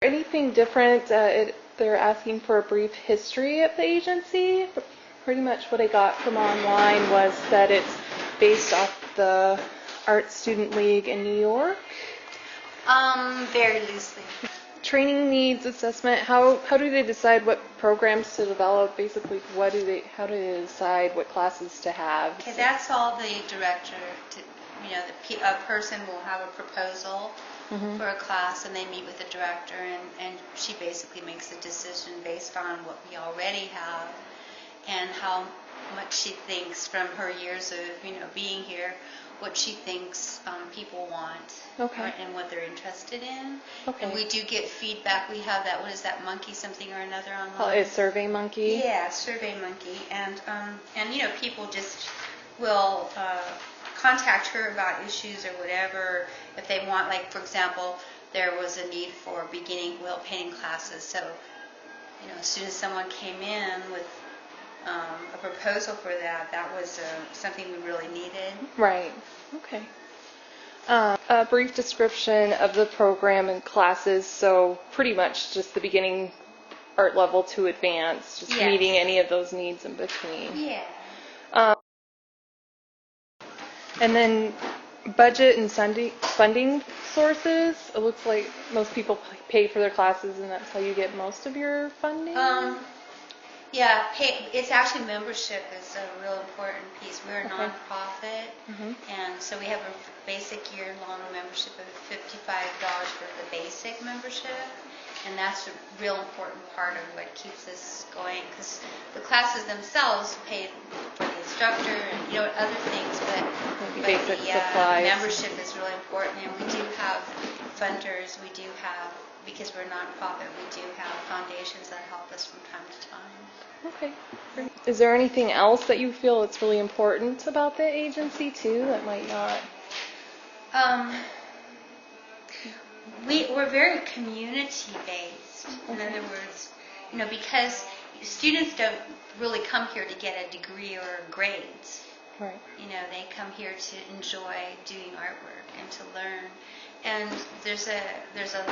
Anything different? They're asking for a brief history of the agency. Pretty much what I got from online was that it's based off the Art Student League in New York. Very loosely. Training needs assessment. How do they decide what programs to develop? Basically, how do they decide what classes to have? Okay, that's all the director. A person will have a proposal for a class, and they meet with the director, and she basically makes a decision based on what we already have and how much she thinks from her years of being here, what she thinks people want, and what they're interested in. Okay. And we do get feedback. We have that. What is that, Monkey something or another online? Oh, it's Survey Monkey. Yeah, Survey Monkey, and people just will contact her about issues or whatever if they want. Like, for example, there was a need for beginning wheel painting classes, so as soon as someone came in with a proposal for that, that was something we really needed. Right. Okay. A brief description of the program and classes, so pretty much just the beginning art level to advanced, just meeting any of those needs in between. Yeah. And then budget and funding sources. It looks like most people pay for their classes, and that's how you get most of your funding. Yeah, it's actually membership is a real important piece. We're a nonprofit, and so we have a basic year-long membership of $55 for the basic membership, and that's a real important part of what keeps us going, because the classes themselves pay for the instructor and other things, but basic supplies. Membership is really important, and we do have funders. We do have, because we're a nonprofit, we do have foundations that help us from time to time. Okay. Is there anything else that you feel it's really important about the agency too that might not? We're very community based. In other words, because students don't really come here to get a degree or grades. Right. They come here to enjoy doing artwork and to learn. And there's a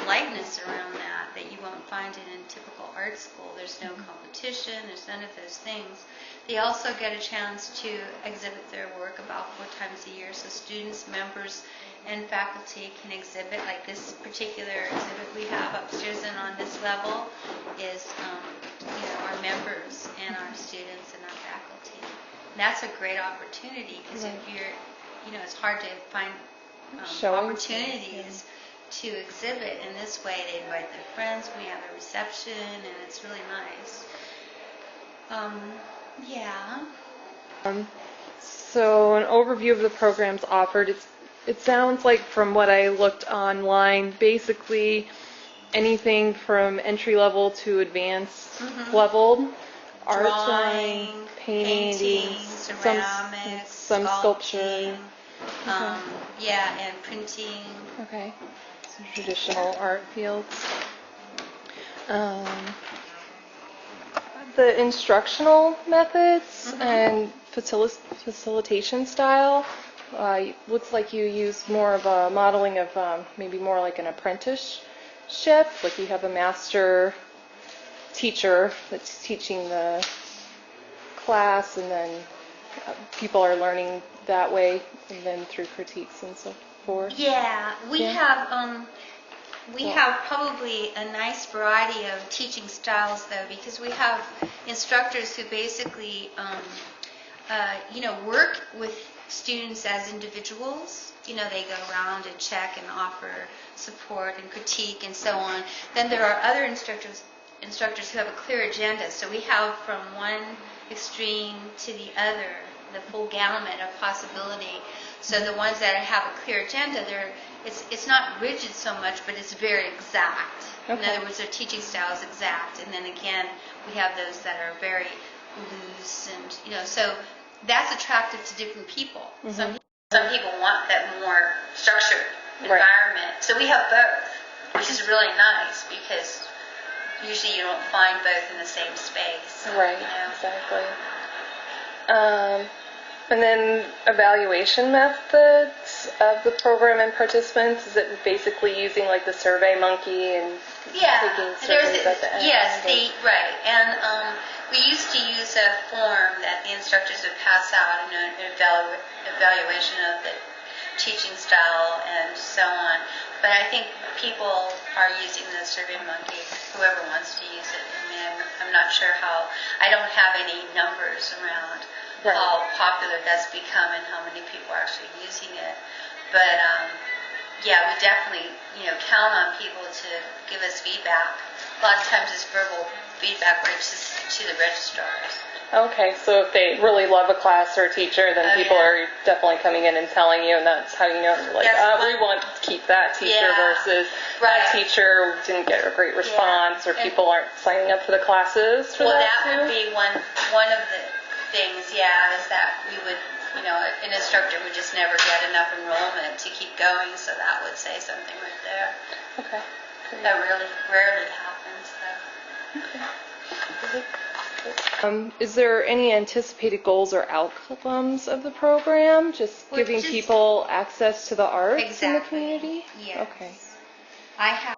lightness around that you won't find in a typical art school. There's no competition. There's none of those things. They also get a chance to exhibit their work about 4 times a year. So students, members, and faculty can exhibit. Like this particular exhibit we have upstairs and on this level is our members and our students and our faculty. And that's a great opportunity, because if you're, it's hard to find opportunities to exhibit in this way. They invite their friends, we have a reception, and it's really nice. So an overview of the programs offered. It sounds like, from what I looked online, basically anything from entry level to advanced level. Drawing, painting, ceramics, some sculpture. And printing. Okay. Some traditional art fields. The instructional methods and facilitation style. Looks like you use more of a modeling of maybe more like an apprenticeship. Like you have a master teacher that's teaching the class, and then people are learning that way, and then through critiques and so forth. Yeah, we have probably a nice variety of teaching styles, though, because we have instructors who basically work with students as individuals. They go around and check and offer support and critique and so on. Then there are other instructors who have a clear agenda. So we have from one extreme to the other, the full gamut of possibility. So the ones that have a clear agenda, it's not rigid so much, but it's very exact. In other words, their teaching style is exact. And then again, we have those that are very loose, and so that's attractive to different people. Some people want that more structured environment. So we have both, which is really nice, because usually you don't find both in the same space. Right, exactly. And then evaluation methods of the program and participants, is it basically using like the Survey Monkey and taking surveys at the end? Yes, right. And we used to use a form that the instructors would pass out, an evaluation of the teaching style and so on. But I think people are using the Survey Monkey, whoever wants to use it. I mean, I'm not sure how, I don't have any numbers around how popular that's become and how many people are actually using it. But yeah, we definitely, count on people to give us feedback. A lot of times it's verbal feedback to the registrars. Okay, so if they really love a class or a teacher, then people are definitely coming in and telling you, and that's how you know, like, we want to keep that teacher versus that teacher didn't get a great response, or people aren't signing up for the classes for that. Well, that would be one of the things, is that we would, an instructor would just never get enough enrollment to keep going, so that would say something right there. Okay. That really rarely happens, though. Okay. Is there any anticipated goals or outcomes of the program? Just giving people access to the arts in the community? Yes. Okay. I have